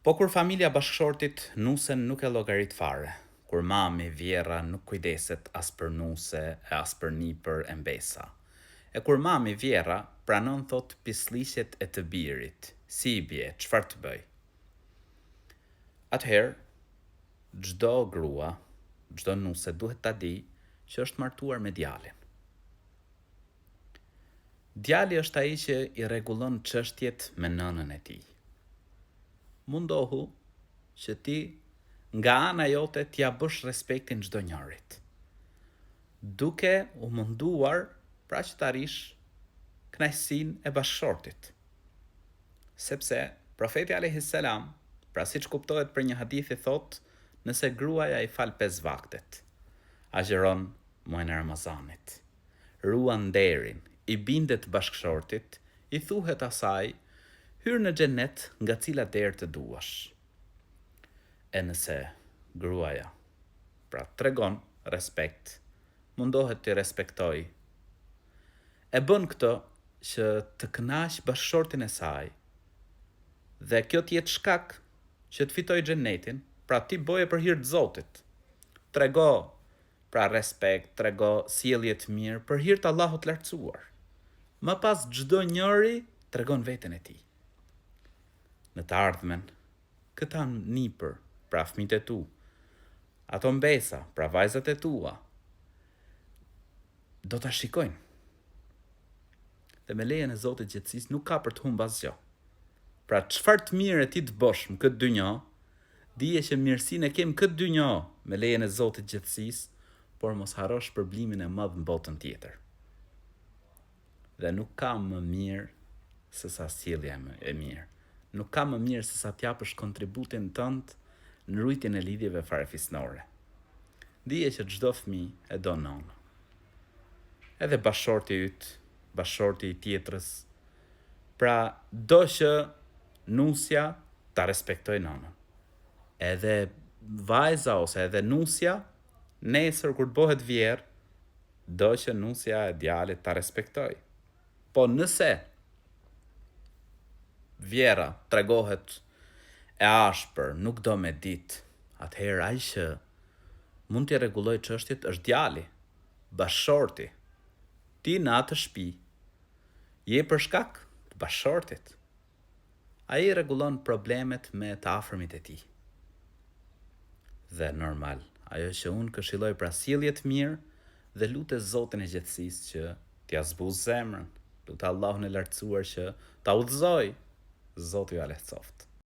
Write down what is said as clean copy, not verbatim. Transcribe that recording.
Po kur familja bashkëshortit nusen nuk e llogarit fare, kur mami vjera nuk kujdeset as për nuse e as për nipër e mbesa. E kur mami vjera pranon thot pislisjet e të birit, si i bje, çfarë të bëj? Atëherë, çdo grua, çdo nuse duhet ta di që është martuar me djalin. Djali është ai që i rregullon çështjet me nënën e tij. Mundohu që ti nga ana jote t'ja bësh respektin çdo njërit, duke u munduar pra që t'arrish kënaqësinë e bashkëshortit. Sepse profeti alayhis salam, pra siç kuptohet për një hadith i thotë, nëse gruaja i fal 5 vaktet, agjeron muajin e Ramazanit, ruan nderin, i bindet bashkëshortit, i thuhet asaj, hyrë në xhenet nga cila derë të duash. E nëse gruaja, pra tregon respekt, mundohet të respektoj, e bën këtë që të kënaq bashkëshortin e saj, dhe kjo t'jetë shkak që të fitoj xhenetin, pra ti boje për hir të Zotit. Trego pra respekt, trego sjellje të mirë për hir të Allahut të lartësuar. Më pas çdo njeri tregon veten e tij. Në të ardhmen, këta nipër, pra fëmijët e tu, ato mbesa, pra vajzat e tua, do ta shikojnë. Dhe me lejen e Zotit Gjithësisë nuk ka për të humbur asgjë. Pra çfarë të mirë ti të bësh në këtë dynjë, dije që mirësinë e kem këtë dynjë me lejen e Zotit Gjithësisë, por mos harrosh përblimin e madh në botën tjetër. Dhe nuk ka më mirë se sa sjellja e mirë. Nuk ka më mirë se sa t'japësh kontributin tënd në rujtjen e lidhjeve farefisnore. Dije që çdo fëmijë e do nënën. Edhe bashkëshorti yt, bashkëshorti i tjetrës, pra do që nusja ta respektoj nënën. Edhe vajza ose edhe nusja, nesër kur bëhet vjerë, do që nusja e djalit ta respektoj. Po nëse vjera tregohet e ashpër, nuk do me ditë, atëherë ai që mund t'i rregulloj çështjet është djali, bashkëshorti. Ti në atë shtëpi je për shkak të bashkëshortit. Ai rregullon problemet me të afërmit e tij. Dhe normal, ajo që unë këshilloj pra sjellje të mirë dhe lutet Zotin e Gjithësisë që t'ia zbuz zemrën. Lutë Allahun e lartësuar që ta udhëzoj. Zoti ju lehtësoft.